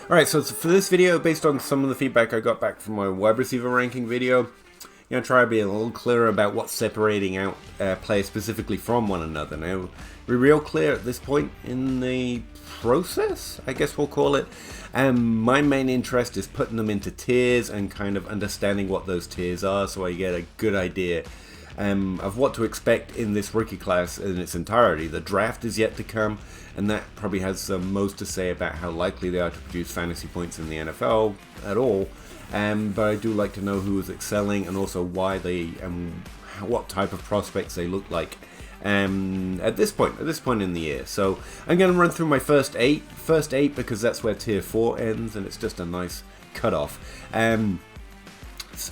Alright, so for this video, based on some of the feedback I got back from my wide receiver ranking video, try to be a little clearer about what's separating out players specifically from one another. Now, we're real clear at this point in the process, I guess we'll call it. My main interest is putting them into tiers and kind of understanding what those tiers are, so I get a good idea of what to expect in this rookie class in its entirety. The draft is yet to come, and that probably has the most to say about how likely they are to produce fantasy points in the NFL at all. But I do like to know who is excelling and also why they, what type of prospects they look like at this point in the year. So I'm going to run through my first eight because that's where tier 4 ends, and it's just a nice cutoff.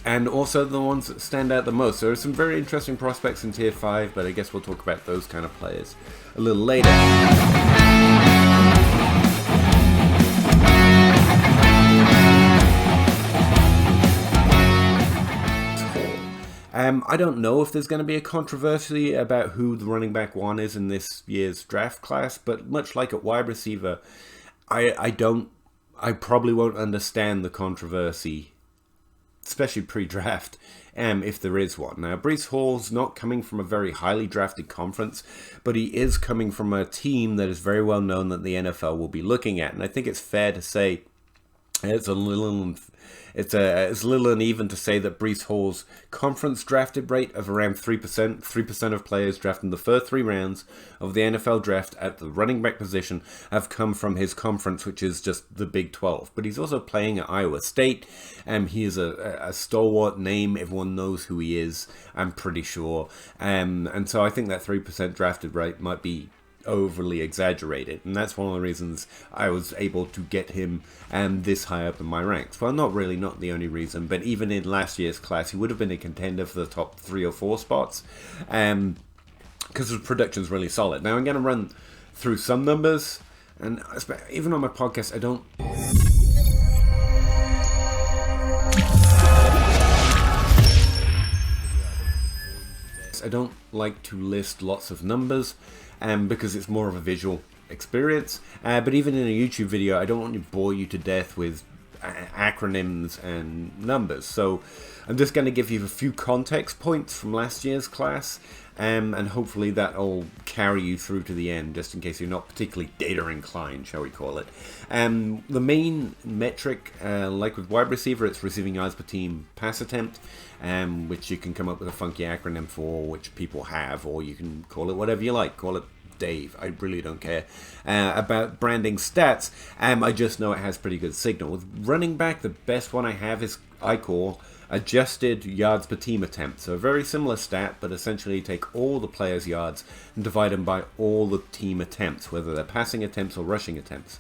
And also the ones that stand out the most. There are some very interesting prospects in tier 5, but I guess we'll talk about those kind of players a little later. I don't know if there's going to be a controversy about who the running back 1 is in this year's draft class, but much like at wide receiver, I probably won't understand the controversy, especially pre-draft, if there is one. Now, Breece Hall's not coming from a very highly drafted conference, but he is coming from a team that is very well known that the NFL will be looking at, and I think it's fair to say it's a little uneven to say that Breece Hall's conference drafted rate of around 3% of players drafted in the first 3 rounds of the NFL draft at the running back position have come from his conference, which is just the Big 12. But he's also playing at Iowa State, and he is a stalwart name. Everyone knows who he is, I'm pretty sure. And so I think that 3% drafted rate might be overly exaggerated, and that's one of the reasons I was able to get him this high up in my ranks. Well, not the only reason, but even in last year's class he would have been a contender for the top 3 or 4 spots because his production's really solid. Now I'm going to run through some numbers, and even on my podcast I don't like to list lots of numbers because it's more of a visual experience. But even in a YouTube video, I don't want to bore you to death with acronyms and numbers. So I'm just going to give you a few context points from last year's class, and hopefully that'll carry you through to the end, just in case you're not particularly data inclined, shall we call it. The main metric, like with wide receiver, it's receiving yards per team pass attempt, which you can come up with a funky acronym for, which people have, or you can call it whatever you like. Call it Dave. I really don't care about branding stats. I just know it has pretty good signal. With running back, the best one I have is I call adjusted yards per team attempt. So a very similar stat, but essentially take all the players' yards and divide them by all the team attempts, whether they're passing attempts or rushing attempts.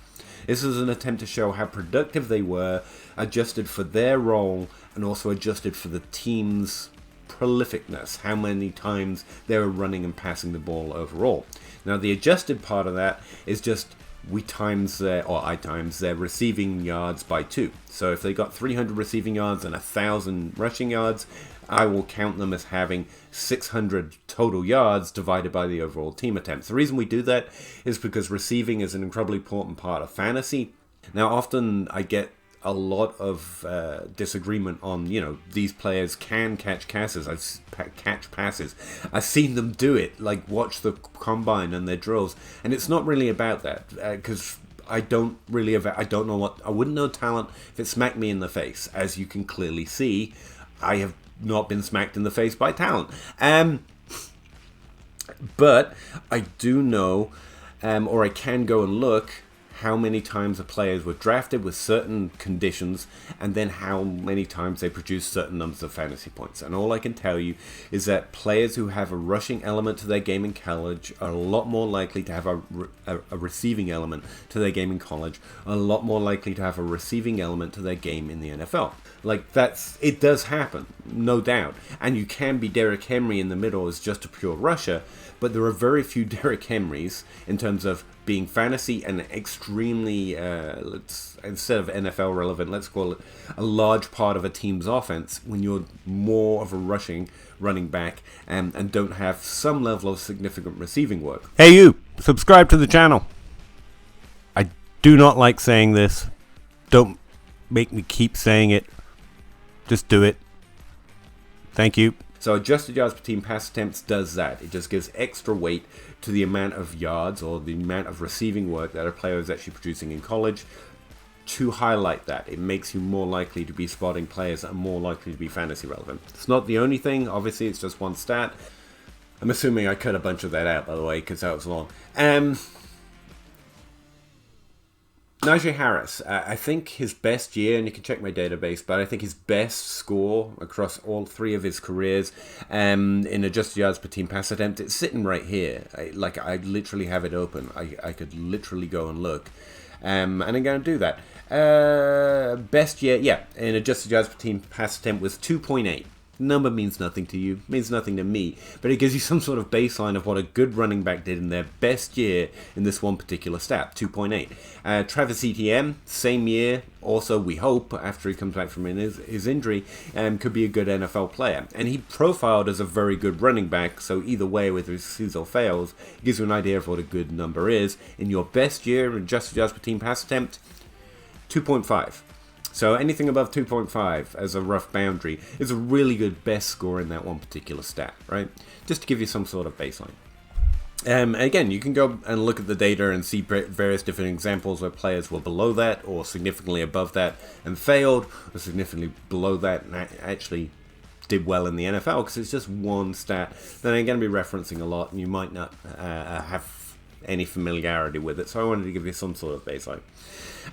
This is an attempt to show how productive they were, adjusted for their role, and also adjusted for the team's prolificness, how many times they were running and passing the ball overall. Now the adjusted part of that is just I times their receiving yards by 2. So if they got 300 receiving yards and 1,000 rushing yards, I will count them as having 600 total yards divided by the overall team attempts. The reason we do that is because receiving is an incredibly important part of fantasy. Now often I get a lot of disagreement on, these players can catch passes. I've seen them do it, like watch the combine and their drills, and it's not really about that, because I wouldn't know talent if it smacked me in the face. As you can clearly see, I have not been smacked in the face by talent. But I do know, or I can go and look how many times the players were drafted with certain conditions, and then how many times they produced certain numbers of fantasy points. And all I can tell you is that players who have a rushing element to their game in college are a lot more likely to have a receiving element to their game in college, are a lot more likely to have a receiving element to their game in the NFL. Like, it does happen, no doubt. And you can be Derrick Henry in the middle as just a pure rusher, but there are very few Derrick Henrys in terms of being fantasy and extremely, instead of NFL relevant, let's call it a large part of a team's offense when you're more of a rushing running back and don't have some level of significant receiving work. Hey you, subscribe to the channel. I do not like saying this, Don't make me keep saying it. Just do it. Thank you. So adjusted yards per team pass attempts does that. It just gives extra weight to the amount of yards or the amount of receiving work that a player is actually producing in college. To highlight that, it makes you more likely to be spotting players that are more likely to be fantasy relevant. It's not the only thing, obviously, it's just one stat. I'm assuming I cut a bunch of that out, by the way, because that was long. Najee Harris, I think his best year, and you can check my database, but I think his best score across all three of his careers in adjusted yards per team pass attempt, it's sitting right here. I literally have it open. I could literally go and look. And I'm going to do that. Best year, yeah, in adjusted yards per team pass attempt was 2.8. Number means nothing to you, means nothing to me, but it gives you some sort of baseline of what a good running back did in their best year in this one particular stat, 2.8. Travis Etienne, same year, also we hope, after he comes back from his injury, could be a good NFL player. And he profiled as a very good running back, so either way, whether it succeeds or fails, it gives you an idea of what a good number is. In your best year, adjusted yards per team pass attempt, 2.5. So anything above 2.5 as a rough boundary is a really good best score in that one particular stat, right? Just to give you some sort of baseline. Again, you can go and look at the data and see various different examples where players were below that or significantly above that and failed, or significantly below that and actually did well in the NFL, because it's just one stat that I'm going to be referencing a lot and you might not have any familiarity with it. So I wanted to give you some sort of baseline.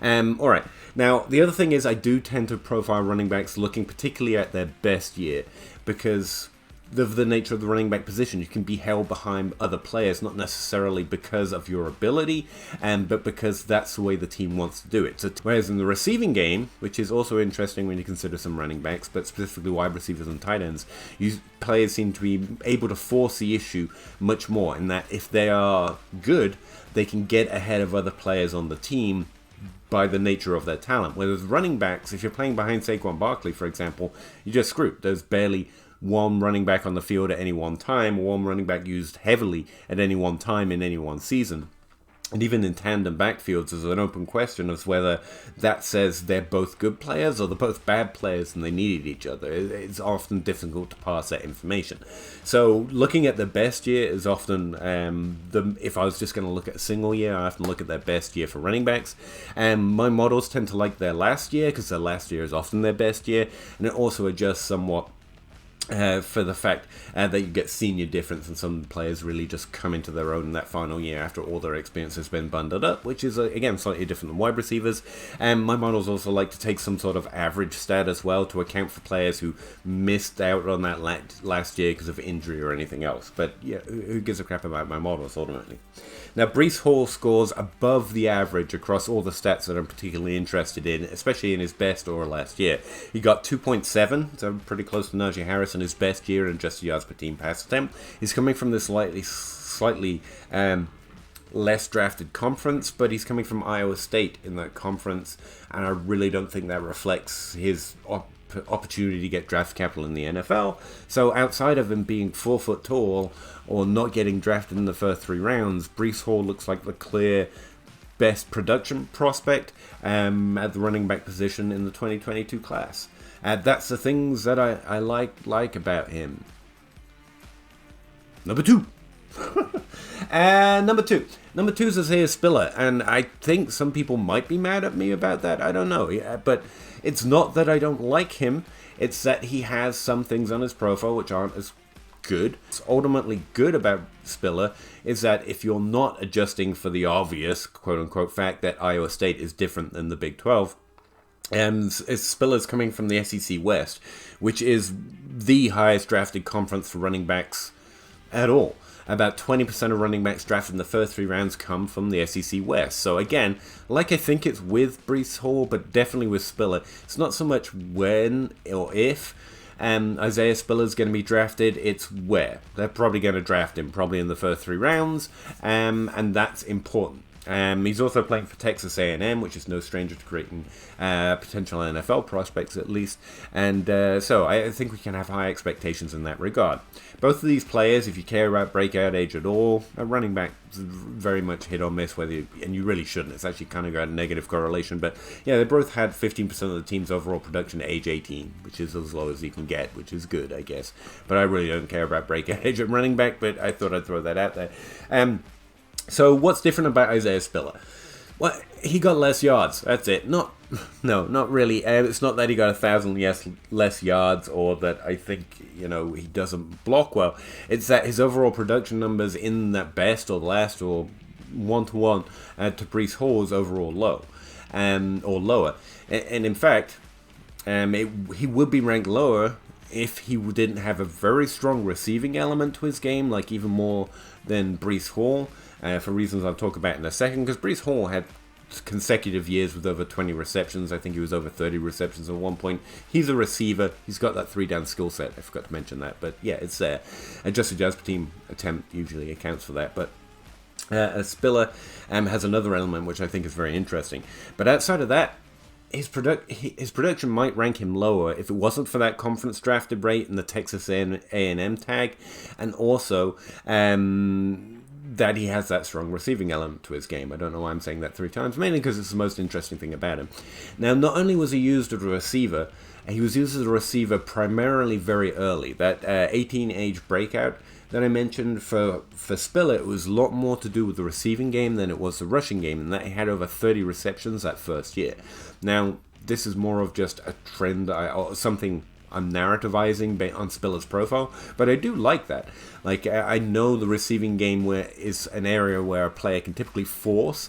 Alright, now the other thing is I do tend to profile running backs looking particularly at their best year, because of the nature of the running back position. You can be held behind other players, not necessarily because of your ability, but because that's the way the team wants to do it. So, whereas in the receiving game, which is also interesting when you consider some running backs, but specifically wide receivers and tight ends, players seem to be able to force the issue much more, in that if they are good, they can get ahead of other players on the team by the nature of their talent. Whereas running backs, if you're playing behind Saquon Barkley, for example, you're just screwed. There's barely one running back on the field at any one time, or one running back used heavily at any one time in any one season. And even in tandem backfields, there's an open question of whether that says they're both good players or they're both bad players and they needed each other. It's often difficult to parse that information. So looking at the best year is often, if I was just going to look at a single year, I often look at their best year for running backs. And my models tend to like their last year, because their last year is often their best year. And it also adjusts somewhat for the fact that you get senior difference, and some players really just come into their own in that final year after all their experience has been bundled up, which is, again, slightly different than wide receivers. And my models also like to take some sort of average stat as well to account for players who missed out on that last year because of injury or anything else. But yeah, who gives a crap about my models ultimately? Now, Breece Hall scores above the average across all the stats that I'm particularly interested in, especially in his best or last year. He got 2.7, so pretty close to Najee Harris in his best year in adjusted yards per team pass attempt. He's coming from this slightly less drafted conference, but he's coming from Iowa State in that conference, and I really don't think that reflects his opportunity to get draft capital in the NFL. So outside of him being 4 foot tall or not getting drafted in the first 3 rounds, Breece Hall looks like the clear best production prospect at the running back position in the 2022 class. That's the things that I like about him. Number 2. Number two is Isaiah Spiller, and I think some people might be mad at me about that. I don't know, but it's not that I don't like him. It's that he has some things on his profile which aren't as good. What's ultimately good about Spiller is that if you're not adjusting for the obvious quote-unquote fact that Iowa State is different than the Big 12, Spiller's coming from the SEC West, which is the highest drafted conference for running backs at all. About 20% of running backs drafted in the first 3 rounds come from the SEC West. So again, like I think it's with Breece Hall, but definitely with Spiller, it's not so much when or if Isaiah Spiller's going to be drafted, it's where. They're probably going to draft him, probably in the first 3 rounds, and that's important. He's also playing for Texas A&M, which is no stranger to creating potential NFL prospects, at least. And so I think we can have high expectations in that regard. Both of these players, if you care about breakout age at all, a running back is very much hit or miss, and you really shouldn't. It's actually kind of got a negative correlation. But yeah, they both had 15% of the team's overall production at age 18, which is as low as you can get, which is good, I guess. But I really don't care about breakout age at running back, but I thought I'd throw that out there. So what's different about Isaiah Spiller? Well, he got less yards. That's it. No, not really. It's not that he got 1,000 less yards, or that I think he doesn't block well. It's that his overall production numbers in that best or last or 1-to-1 to Breece Hall is overall low, or lower. And in fact, he would be ranked lower if he didn't have a very strong receiving element to his game, like even more than Breece Hall. For reasons I'll talk about in a second, because Breece Hall had consecutive years with over 20 receptions. I think he was over 30 receptions at one point. He's a receiver. He's got that 3-down skill set. I forgot to mention that, but yeah, it's there. Adjusted yards per team attempt usually accounts for that, but Spiller has another element which I think is very interesting. But outside of that, his production might rank him lower if it wasn't for that conference drafted rate and the Texas A&M tag, and also that he has that strong receiving element to his game. I don't know why I'm saying that 3 times, mainly because it's the most interesting thing about him. Now, not only was he used as a receiver, he was used as a receiver primarily very early. That 18 age breakout that I mentioned for Spiller, it was a lot more to do with the receiving game than it was the rushing game, and that he had over 30 receptions that first year. Now, this is more of just a trend, or something I'm narrativizing on Spiller's profile, but I do like that. Like, I know the receiving game is an area where a player can typically force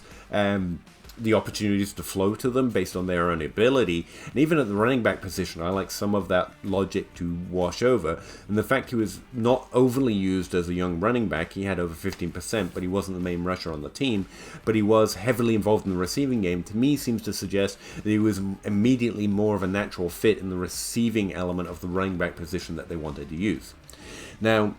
the opportunities to flow to them based on their own ability. And even at the running back position, I like some of that logic to wash over. And the fact he was not overly used as a young running back, he had over 15%, but he wasn't the main rusher on the team, but he was heavily involved in the receiving game, to me seems to suggest that he was immediately more of a natural fit in the receiving element of the running back position that they wanted to use. Now,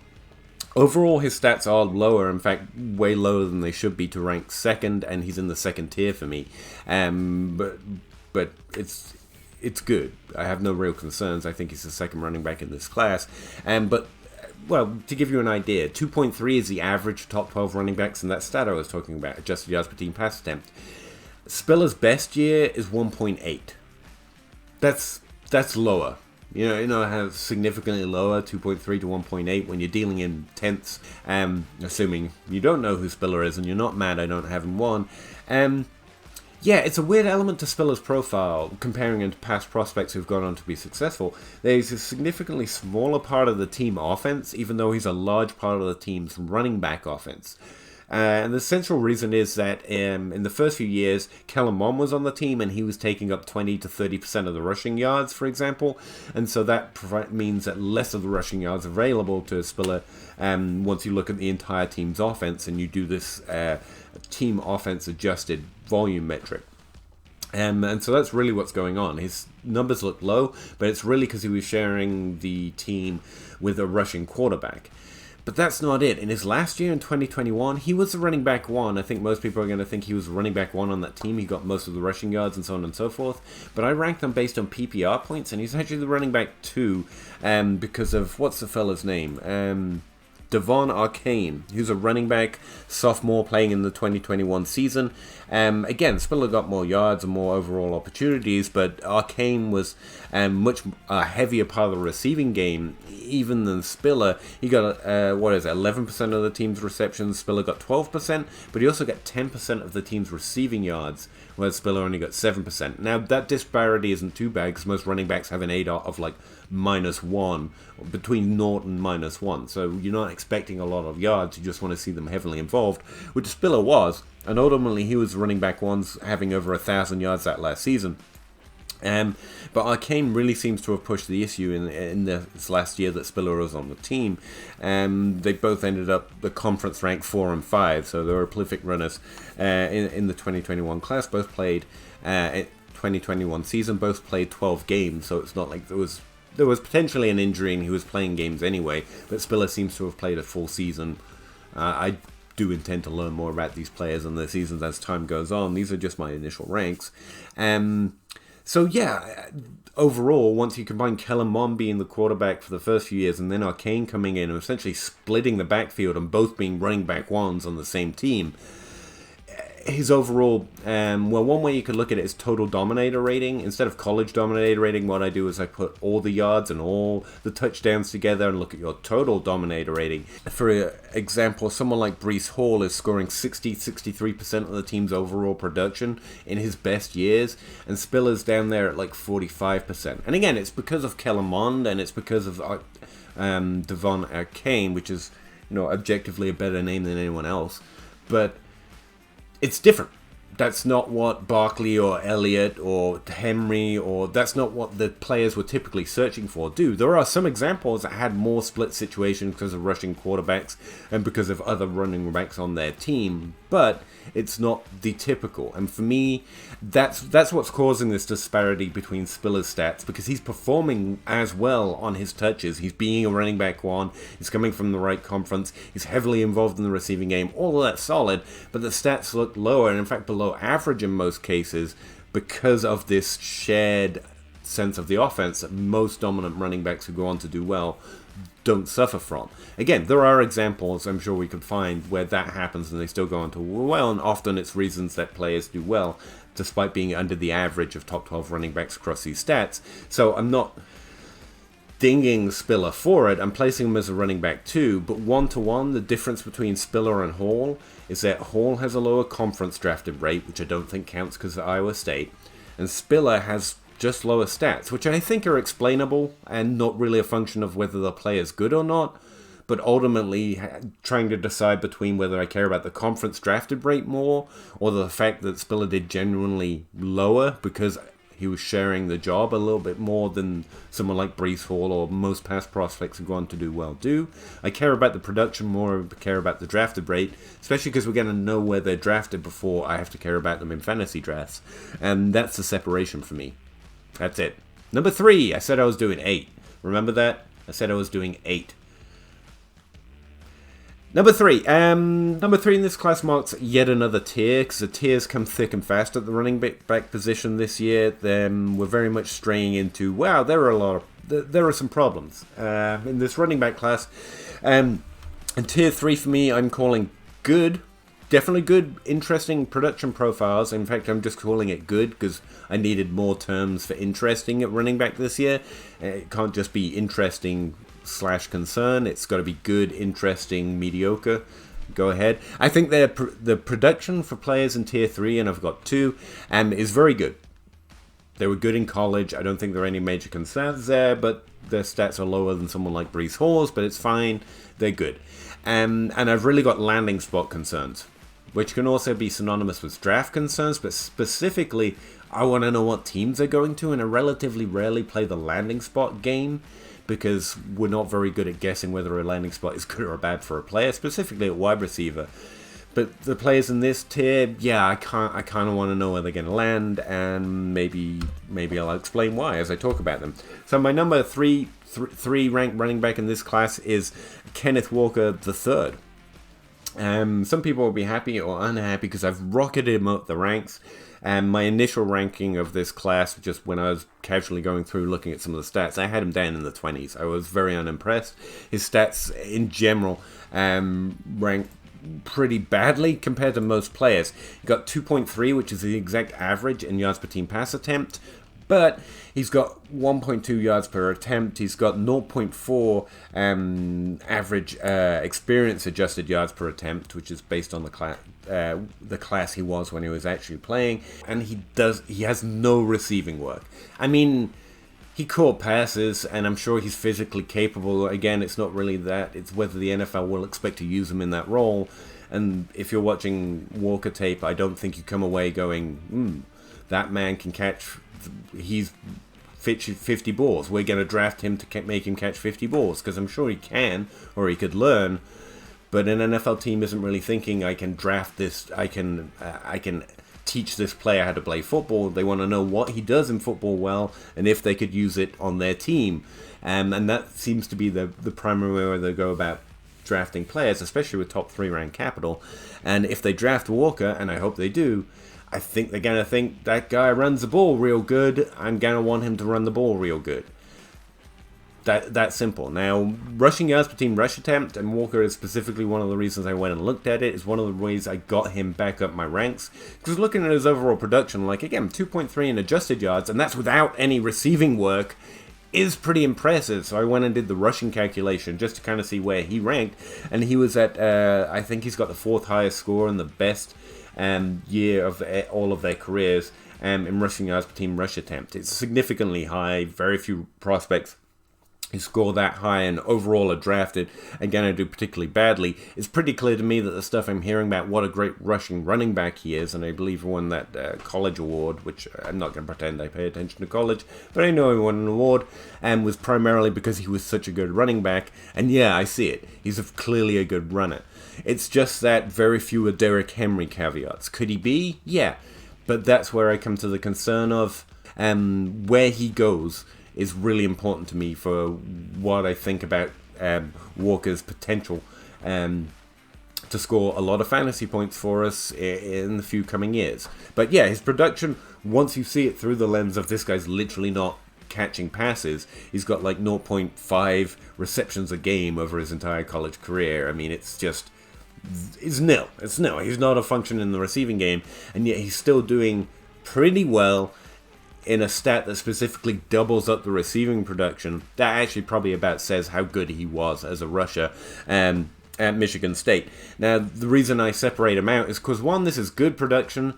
overall, his stats are lower, in fact, way lower than they should be to rank second, and he's in the second tier for me. But it's good. I have no real concerns. I think he's the second running back in this class. But to give you an idea, 2.3 is the average top 12 running backs, and that stat I was talking about, adjusted yards per team pass attempt. Spiller's best year is 1.8. That's lower. You know, how significantly lower, 2.3 to 1.8, when you're dealing in tenths, assuming you don't know who Spiller is and you're not mad I don't have him won. Yeah, it's a weird element to Spiller's profile, comparing him to past prospects who've gone on to be successful. There's a significantly smaller part of the team offense, even though he's a large part of the team's running back offense. And the central reason is that in the first few years, Kellen Mond was on the team and he was taking up 20 to 30% of the rushing yards, for example. And so that means that less of the rushing yards available to Spiller once you look at the entire team's offense and you do this team offense adjusted volume metric. And so that's really what's going on. His numbers look low, but it's really because he was sharing the team with a rushing quarterback. But that's not it. In his last year, in 2021, he was the running back 1. I think most people are going to think he was running back 1 on that team. He got most of the rushing yards and so on and so forth. But I ranked him based on PPR points, and he's actually the running back 2 because of, what's the fella's name? Devon Arcane, who's a running back, sophomore playing in the 2021 season. Again, Spiller got more yards and more overall opportunities, but Arcane was much heavier part of the receiving game, even than Spiller. He got, 11% of the team's receptions. Spiller got 12%, but he also got 10% of the team's receiving yards, whereas Spiller only got 7%. Now, that disparity isn't too bad, because most running backs have an ADOT of like -1, between 0 and -1. So you're not expecting a lot of yards, you just want to see them heavily involved, which Spiller was. And ultimately, he was running back 1's having over 1,000 yards that last season. But Arcane really seems to have pushed the issue in this last year that Spiller was on the team. They both ended up the conference rank 4 and 5, so they were prolific runners in the 2021 class. Both played 2021 season, both played 12 games, so it's not like there was potentially an injury and he was playing games anyway, but Spiller seems to have played a full season. I do intend to learn more about these players and their seasons as time goes on. These are just my initial ranks. So yeah, overall, once you combine Kellen Mond being the quarterback for the first few years and then Arcane coming in and essentially splitting the backfield and both being running back ones on the same team, his overall, well, one way you could look at it is total dominator rating. Instead of college dominator rating, what I do is I put all the yards and all the touchdowns together and look at your total dominator rating. For example, someone like Breece Hall is scoring 63% of the team's overall production in his best years, and Spiller's down there at like 45%. And again, it's because of Kellen Mond and it's because of Devon Arcane, which is, objectively a better name than anyone else. But it's different. That's not what Barkley or Elliott or Henry, or that's not what the players were typically searching for do. There are some examples that had more split situations because of rushing quarterbacks and because of other running backs on their team, but it's not the typical. And for me, that's what's causing this disparity between Spiller's stats, because he's performing as well on his touches. He's being a running back one. He's coming from the right conference. He's heavily involved in the receiving game. All of that's solid, but the stats look lower, and in fact below average in most cases, because of this shared sense of the offense that most dominant running backs who go on to do well don't suffer from. Again, there are examples I'm sure we could find where that happens and they still go on to well, and often it's reasons that players do well despite being under the average of top 12 running backs across these stats. So I'm not dinging Spiller for it. I'm placing him as a running back too, but one-to-one, the difference between Spiller and Hall is that Hall has a lower conference drafted rate, which I don't think counts because of Iowa State, and Spiller has just lower stats, which I think are explainable and not really a function of whether the player's good or not, but ultimately trying to decide between whether I care about the conference drafted rate more or the fact that Spiller did genuinely lower because he was sharing the job a little bit more than someone like Breece Hall or most past prospects who go on to do well do. I care about the production more, I care about the drafted rate, especially because we're going to know where they're drafted before I have to care about them in fantasy drafts. And that's the separation for me. That's it. Number 3, I said I was doing 8. Remember that? I said I was doing 8. Number 3. Number 3 in this class marks yet another tier, because the tiers come thick and fast at the running back position this year. We're very much straying into, wow, there are some problems in this running back class. And tier 3 for me, I'm calling good. Definitely good, interesting production profiles. In fact, I'm just calling it good because I needed more terms for interesting at running back this year. It can't just be interesting / concern. It's got to be good, interesting, mediocre. Go ahead. I think the production for players in tier 3, and I've got 2, is very good. They were good in college. I don't think there are any major concerns there, but their stats are lower than someone like Breece Hall's, but it's fine. They're good. And I've really got landing spot concerns, which can also be synonymous with draft concerns, but specifically, I want to know what teams they're going to, and I relatively rarely play the landing spot game because we're not very good at guessing whether a landing spot is good or bad for a player, specifically at wide receiver. But the players in this tier, yeah, I kind of want to know where they're going to land, and maybe I'll explain why as I talk about them. So my number 3 ranked running back in this class is Kenneth Walker III. Some people will be happy or unhappy because I've rocketed him up the ranks. My initial ranking of this class, just when I was casually going through looking at some of the stats, I had him down in the 20s. I was very unimpressed. His stats in general ranked pretty badly compared to most players. He got 2.3, which is the exact average in yards per team pass attempt, but he's got 1.2 yards per attempt. He's got 0.4 average experience adjusted yards per attempt, which is based on the class he was when he was actually playing. And he has no receiving work. I mean, he caught passes, and I'm sure he's physically capable. Again, it's not really that. It's whether the NFL will expect to use him in that role. And if you're watching Walker tape, I don't think you come away going, that man can catch. He's 50 balls. We're going to draft him to make him catch 50 balls, because I'm sure he can, or he could learn. But an NFL team isn't really thinking, I can draft this, I can teach this player how to play football. They want to know what he does in football well, and if they could use it on their team. And that seems to be the primary way they go about drafting players, especially with top 3 round capital. And if they draft Walker, and I hope they do, I think they're going to think that guy runs the ball real good. I'm going to want him to run the ball real good. That's simple. Now, rushing yards per team rush attempt, and Walker is specifically one of the reasons I went and looked at it, is one of the ways I got him back up my ranks. Because looking at his overall production, like again, 2.3 in adjusted yards, and that's without any receiving work, is pretty impressive. So I went and did the rushing calculation just to kind of see where he ranked, and he was at, I think he's got the 4th highest score and the best year of all of their careers in rushing yards per team rush attempt. It's significantly high. Very few prospects who score that high and overall are drafted and going to do particularly badly. It's pretty clear to me that the stuff I'm hearing about what a great rushing running back he is, and I believe he won that college award, which I'm not going to pretend I pay attention to college, but I know he won an award, and was primarily because he was such a good running back. And yeah, I see it. He's clearly a good runner. It's just that very few are Derrick Henry caveats. Could he be? Yeah. But that's where I come to the concern of where he goes is really important to me for what I think about Walker's potential to score a lot of fantasy points for us in the few coming years. But yeah, his production, once you see it through the lens of this guy's literally not catching passes, he's got like 0.5 receptions a game over his entire college career. I mean, it's nil. It's nil. He's not a function in the receiving game, and yet he's still doing pretty well in a stat that specifically doubles up the receiving production. That actually probably about says how good he was as a rusher at Michigan State. Now, the reason I separate him out is because, one, this is good production.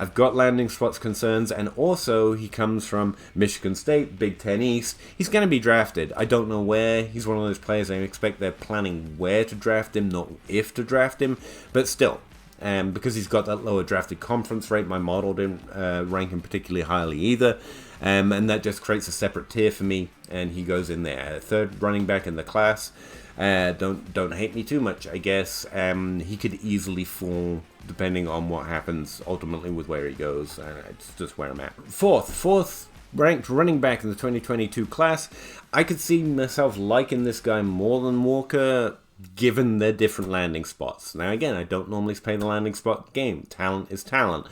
I've got landing spots concerns, and also he comes from Michigan State, Big Ten East. He's going to be drafted. I don't know where. He's one of those players I expect they're planning where to draft him, not if to draft him, but still. Because he's got that lower drafted conference rate, my model didn't rank him particularly highly either. And that just creates a separate tier for me, and he goes in there. 3rd running back in the class. Don't hate me too much, I guess. He could easily fall depending on what happens ultimately with where he goes. It's just where I'm at. Fourth ranked running back in the 2022 class. I could see myself liking this guy more than Walker, given their different landing spots. Now again, I don't normally play the landing spot game. Talent is talent.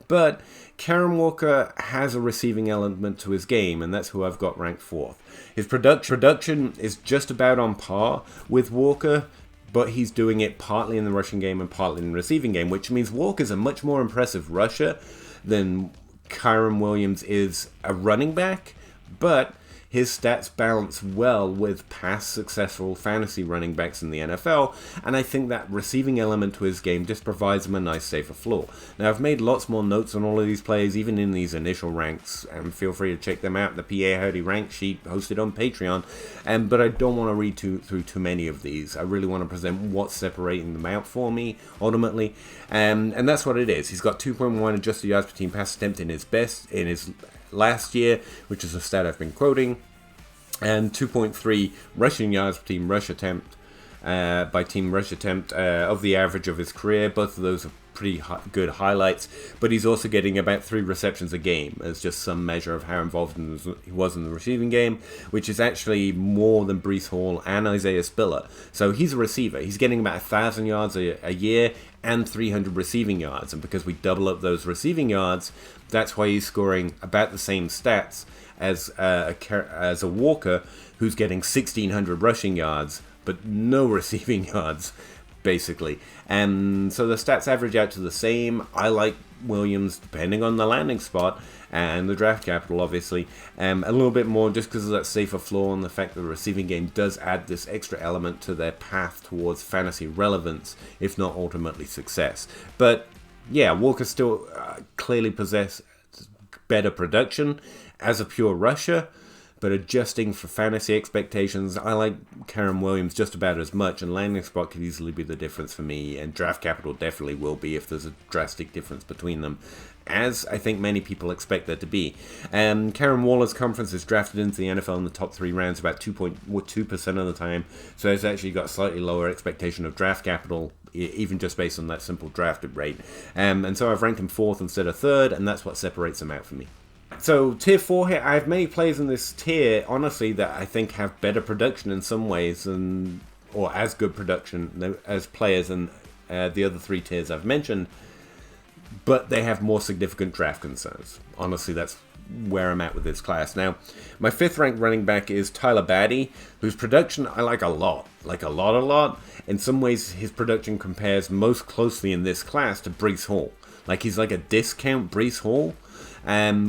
But Kyren Walker has a receiving element to his game, and that's who I've got ranked 4th. His production is just about on par with Walker, but he's doing it partly in the rushing game and partly in the receiving game, which means Walker's a much more impressive rusher than Kyren Williams is a running back, but his stats balance well with past successful fantasy running backs in the NFL, and I think that receiving element to his game just provides him a nice safer floor. Now, I've made lots more notes on all of these players, even in these initial ranks, and feel free to check them out, the Pahowdy rank sheet hosted on Patreon, but I don't want to read through too many of these. I really want to present what's separating them out for me, ultimately, and that's what it is. He's got 2.1 adjusted yards per team pass attempt in his last year, which is a stat I've been quoting, and 2.3 rushing yards per team rush attempt by team rush attempt of the average of his career. Both of those are pretty good highlights, but he's also getting about 3 receptions a game as just some measure of how involved he was in the receiving game, which is actually more than Breece Hall and Isaiah Spiller. So he's a receiver. He's getting about 1,000 yards a year and 300 receiving yards, and because we double up those receiving yards, that's why he's scoring about the same stats as a Walker, who's getting 1,600 rushing yards but no receiving yards, basically. And so the stats average out to the same. I like Williams, depending on the landing spot and the draft capital, obviously, a little bit more just because of that safer floor and the fact that the receiving game does add this extra element to their path towards fantasy relevance, if not ultimately success. But yeah, Walker still clearly possesses better production as a pure rusher, but adjusting for fantasy expectations, I like Kyren Williams just about as much, and landing spot could easily be the difference for me, and draft capital definitely will be if there's a drastic difference between them, as I think many people expect there to be. Kyren Waller's conference is drafted into the NFL in the top 3 rounds about 2.2% of the time, so it's actually got slightly lower expectation of draft capital, even just based on that simple drafted rate. And so I've ranked him 4th instead of 3rd, and that's what separates him out for me. So, tier 4 here, I have many players in this tier, honestly, that I think have better production in some ways than or as good production as players in the other 3 tiers I've mentioned, but they have more significant draft concerns. Honestly, that's where I'm at with this class. Now, my 5th ranked running back is Tyler Badie, whose production I like a lot. Like a lot. In some ways, his production compares most closely in this class to Breece Hall. Like, he's like a discount Breece Hall,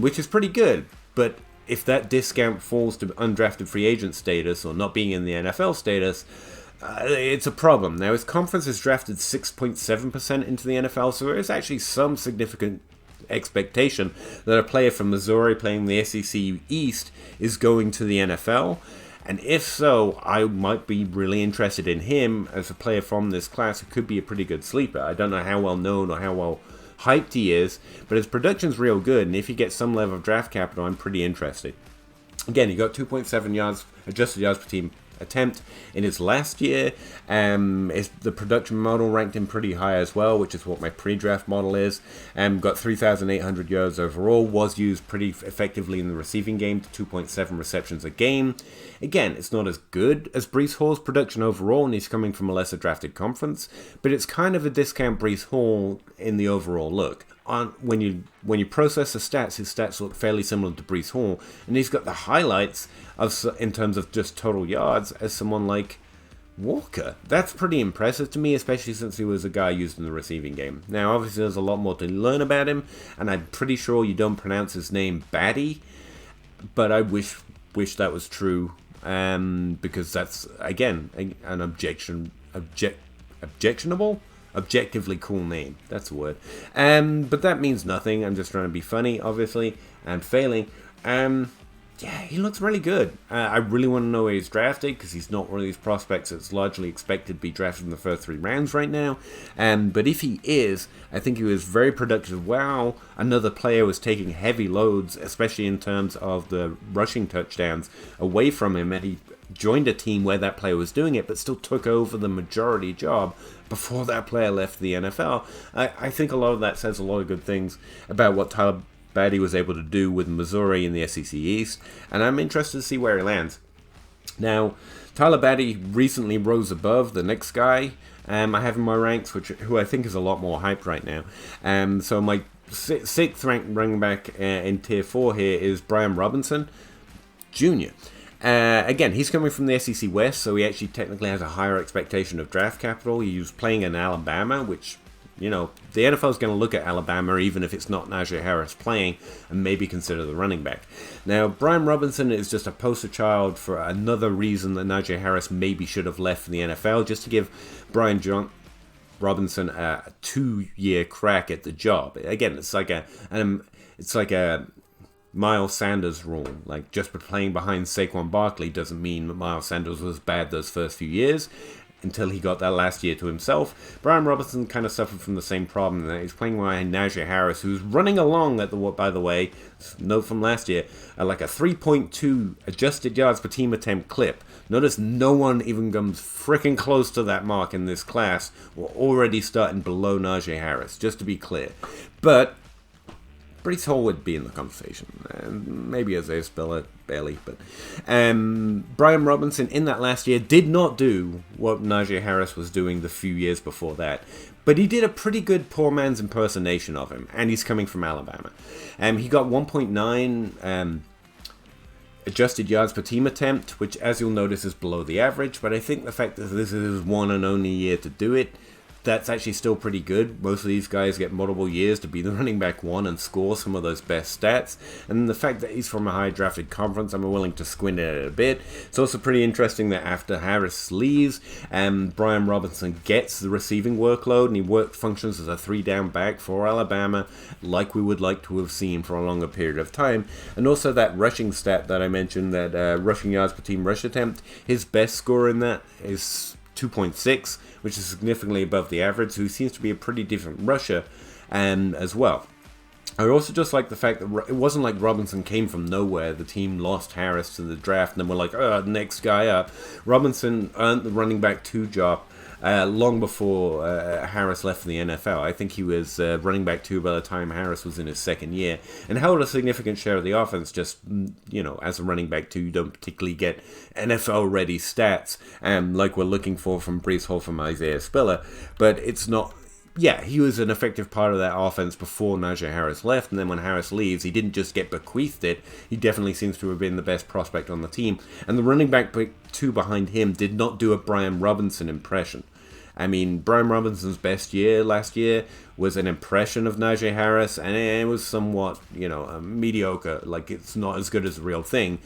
which is pretty good. But if that discount falls to undrafted free agent status or not being in the NFL status, it's a problem. Now, his conference is drafted 6.7% into the NFL, so there is actually some significant expectation that a player from Missouri playing the SEC East is going to the NFL. And if so, I might be really interested in him as a player from this class who could be a pretty good sleeper. I don't know how well known or how well hyped he is, but his production's real good, and if he gets some level of draft capital, I'm pretty interested. Again, he got 2.7 yards, adjusted yards per team attempt in his last year. The production model ranked him pretty high as well, which is what my pre-draft model is. Got 3,800 yards overall, was used pretty effectively in the receiving game to 2.7 receptions a game. Again, it's not as good as Breece Hall's production overall, and he's coming from a lesser drafted conference, but it's kind of a discount Breece Hall in the overall look. When you process the stats, his stats look fairly similar to Breece Hall, and he's got the highlights in terms of just total yards as someone like Walker. That's pretty impressive to me, especially since he was a guy used in the receiving game. Now, obviously, there's a lot more to learn about him, and I'm pretty sure you don't pronounce his name Badie, but I wish that was true, because that's, again, an objectively cool name. That's a word. But that means nothing. I'm just trying to be funny, obviously, and failing. Yeah, he looks really good. I really want to know where he's drafted, because he's not one of these prospects that's largely expected to be drafted in the first 3 rounds right now. But if he is, I think he was very productive. Wow, another player was taking heavy loads, especially in terms of the rushing touchdowns, away from him, and he joined a team where that player was doing it, but still took over the majority job before that player left the NFL. I think a lot of that says a lot of good things about what Tyler Badie was able to do with Missouri in the SEC East, and I'm interested to see where he lands. Now, Tyler Badie recently rose above the next guy I have in my ranks, who I think is a lot more hyped right now. So my 6th ranked running back in Tier 4 here is Brian Robinson Jr. Again, he's coming from the SEC West, so he actually technically has a higher expectation of draft capital. He was playing in Alabama, which, the NFL is going to look at Alabama, even if it's not Najee Harris playing, and maybe consider the running back. Now, Brian Robinson is just a poster child for another reason that Najee Harris maybe should have left for the NFL, just to give Brian Robinson a 2-year crack at the job. Again, it's like a Miles Sanders rule. Like, just playing behind Saquon Barkley doesn't mean that Miles Sanders was bad those first few years until he got that last year to himself. Brian Robinson kind of suffered from the same problem. That he's playing behind Najee Harris, who's running along by the way, note from last year, at like a 3.2 adjusted yards per team attempt clip. Notice no one even comes freaking close to that mark in this class. We're already starting below Najee Harris, just to be clear. But Breece Hall would be in the conversation. Maybe Isaiah Spiller, barely. But Brian Robinson, in that last year, did not do what Najee Harris was doing the few years before that. But he did a pretty good poor man's impersonation of him, and he's coming from Alabama. He got 1.9 adjusted yards per team attempt, which, as you'll notice, is below the average. But I think the fact that this is his one and only year to do it, that's actually still pretty good. Most of these guys get multiple years to be the running back 1 and score some of those best stats. And the fact that he's from a high drafted conference, I'm willing to squint at it a bit. It's also pretty interesting that after Harris leaves, Brian Robinson gets the receiving workload, and he functions as a 3-down back for Alabama, like we would like to have seen for a longer period of time. And also that rushing stat that I mentioned, that rushing yards per team rush attempt, his best score in that is 2.6, which is significantly above the average, so he seems to be a pretty decent rusher as well. I also just like the fact that it wasn't like Robinson came from nowhere. The team lost Harris to the draft, and then we're like, next guy up. Robinson earned the running back 2 job long before Harris left for the NFL. I think he was running back 2 by the time Harris was in his second year, and held a significant share of the offense. Just, you know, as a running back 2, you don't particularly get NFL-ready stats like we're looking for from Breece Hall, from Isaiah Spiller, but it's not. Yeah, he was an effective part of that offense before Najee Harris left, and then when Harris leaves, he didn't just get bequeathed it. He definitely seems to have been the best prospect on the team. And the running back 2 behind him did not do a Brian Robinson impression. I mean, Brian Robinson's best year last year was an impression of Najee Harris, and it was somewhat, you know, mediocre. Like, it's not as good as the real thing,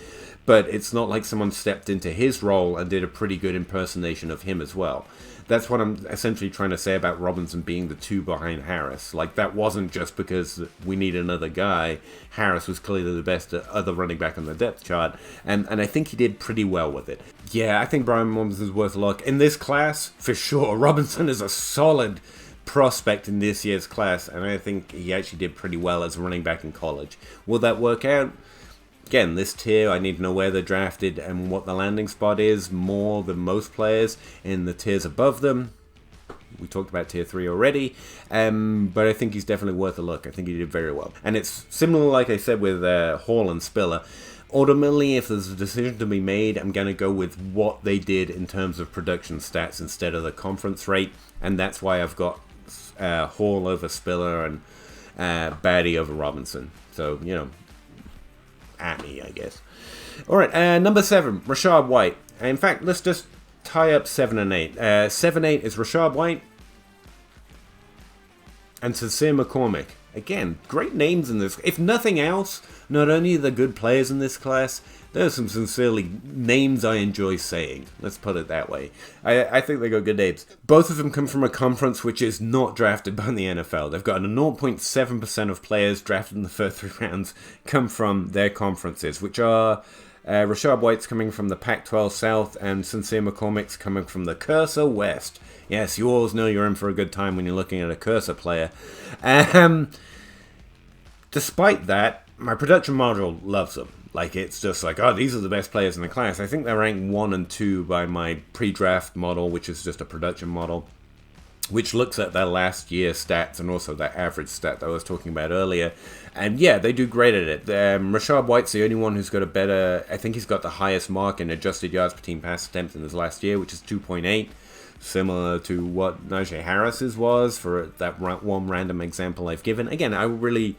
but it's not like someone stepped into his role and did a pretty good impersonation of him as well. That's what I'm essentially trying to say about Robinson being the 2 behind Harris. Like, that wasn't just because we need another guy. Harris was clearly the best other running back on the depth chart, and I think he did pretty well with it. Yeah, I think Brian Robinson's worth a look. In this class, for sure, Robinson is a solid prospect in this year's class, and I think he actually did pretty well as a running back in college. Will that work out? Again, this tier, I need to know where they're drafted and what the landing spot is more than most players in the tiers above them. We talked about tier 3 already, but I think he's definitely worth a look. I think he did very well. And it's similar, like I said, with Hall and Spiller. Ultimately, if there's a decision to be made, I'm going to go with what they did in terms of production stats instead of the conference rate, and that's why I've got Hall over Spiller and Badie over Robinson. So, you know, at me, I guess. Alright, number 7, Rachaad White. In fact, let's just tie up 7 and 8. 7-8 is Rachaad White and Sincere McCormick. Again, great names in this. If nothing else, not only are there good players in this class, there are some sincerely names I enjoy saying. Let's put it that way. I think they got good names. Both of them come from a conference which is not drafted by the NFL. They've got a 0.7% of players drafted in the first 3 rounds come from their conferences, which are Rachaad White's coming from the Pac-12 South and Sincere McCormick's coming from the Cursor West. Yes, you always know you're in for a good time when you're looking at a Cursor player. Despite that, my production model loves them. Like, it's just like, oh, these are the best players in the class. I think they're ranked 1 and 2 by my pre-draft model, which is just a production model, which looks at their last year stats and also their average stat that I was talking about earlier. And yeah, they do great at it. Rachaad White's the only one who's got a better, I think he's got the highest mark in adjusted yards per team pass attempt in his last year, which is 2.8. Similar to what Najee Harris's was for that one random example I've given. Again, I really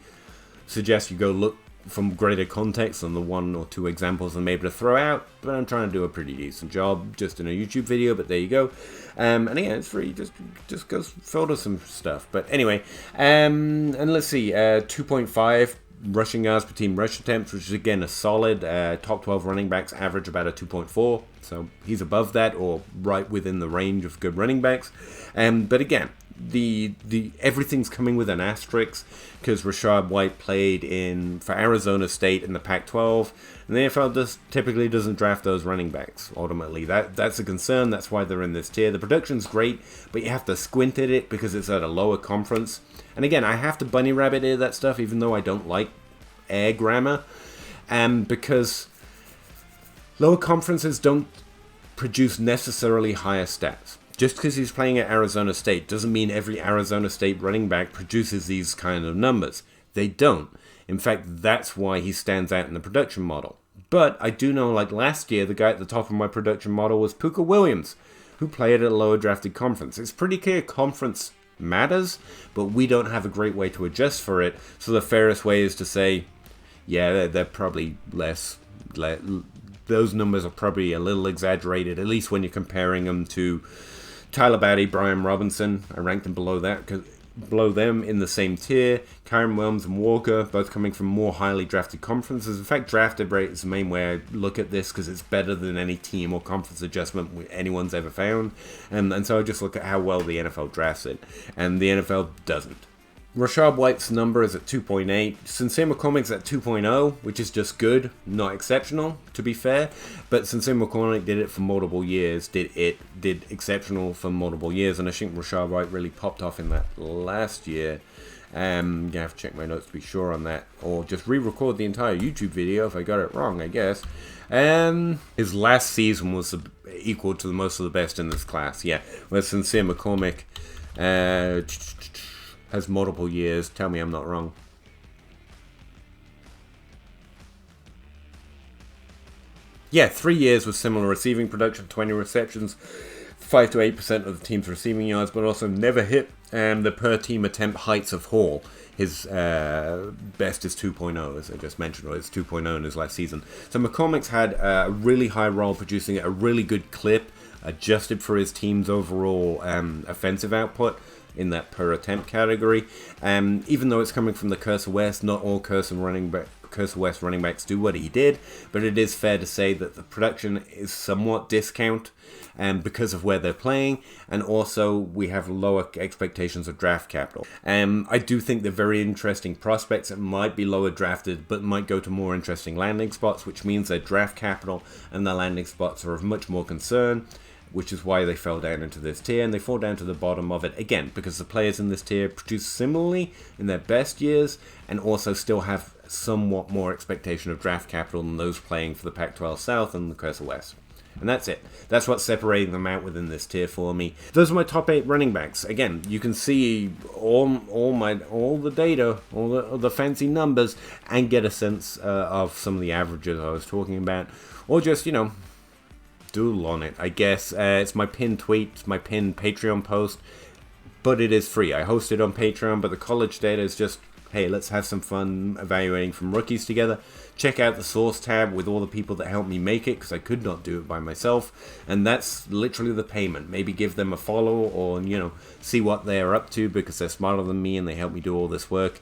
suggest you go look from greater context on the 1 or 2 examples I'm able to throw out, but I'm trying to do a pretty decent job just in a YouTube video, but there you go. And again, it's free, just go filter some stuff. But anyway, and let's see, 2.5 rushing yards per team rush attempts, which is again a solid. Top 12 running backs average about a 2.4, so he's above that or right within the range of good running backs. But again, the everything's coming with an asterisk because Rachaad White played for Arizona State in the Pac-12, and the NFL typically doesn't draft those running backs. Ultimately, that's a concern. That's why they're in this tier. The production's great, but you have to squint at it because it's at a lower conference. And again, I have to bunny rabbit ear that stuff, even though I don't like air grammar, because lower conferences don't produce necessarily higher stats. Just because he's playing at Arizona State doesn't mean every Arizona State running back produces these kind of numbers. They don't. In fact, that's why he stands out in the production model. But I do know, like last year, the guy at the top of my production model was Puka Williams, who played at a lower drafted conference. It's pretty clear conference matters, but we don't have a great way to adjust for it. So the fairest way is to say, yeah, they're probably less. Those numbers are probably a little exaggerated, at least when you're comparing them to Tyler Badie, Brian Robinson. I ranked them below them in the same tier. Kyren Williams and Walker, both coming from more highly drafted conferences. In fact, drafted rate is the main way I look at this because it's better than any team or conference adjustment anyone's ever found. And so I just look at how well the NFL drafts it. And the NFL doesn't. Rachaad White's number is at 2.8. Sincere McCormick's at 2.0, which is just good, not exceptional, to be fair. But Sincere McCormick did it for multiple years, did exceptional for multiple years, and I think Rachaad White really popped off in that last year. I'm gonna have to check my notes to be sure on that, or just re-record the entire YouTube video if I got it wrong, I guess. His last season was equal to most of the best in this class. Yeah, where Sincere McCormick has multiple years. Tell me I'm not wrong. Yeah, 3 years with similar receiving production, 20 receptions, 5 to 8% of the team's receiving yards, but also never hit the per team attempt heights of Hall. His best is 2.0, as I just mentioned, or his 2.0 in his last season. So McCormick's had a really high role, producing a really good clip, adjusted for his team's overall offensive output in that per attempt category. Even though it's coming from the Cursor West, not all Cursor West running backs do what he did, but it is fair to say that the production is somewhat discount because of where they're playing, and also we have lower expectations of draft capital. I do think they're very interesting prospects that might be lower drafted, but might go to more interesting landing spots, which means their draft capital and their landing spots are of much more concern, which is why they fell down into this tier, and they fall down to the bottom of it again because the players in this tier produce similarly in their best years and also still have somewhat more expectation of draft capital than those playing for the Pac-12 South and the Cursor West. And that's it. That's what's separating them out within this tier for me. Those are my top 8 running backs. Again, you can see all the data, all the fancy numbers, and get a sense of some of the averages I was talking about, or just, you know, doodle on it, I guess. It's my pinned tweet, it's my pinned Patreon post, but it is free. I host it on Patreon, but the college data is just, hey, let's have some fun evaluating from rookies together. Check out the source tab with all the people that helped me make it, because I could not do it by myself, and that's literally the payment. Maybe give them a follow, or, you know, see what they're up to, because they're smarter than me and they help me do all this work,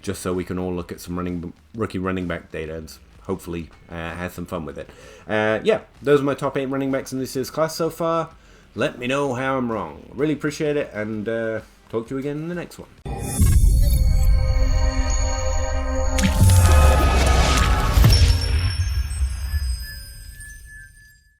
just so we can all look at some rookie running back data and hopefully have some fun with it. Yeah, those are my top 8 running backs in this year's class so far. Let me know how I'm wrong. Really appreciate it, and talk to you again in the next one.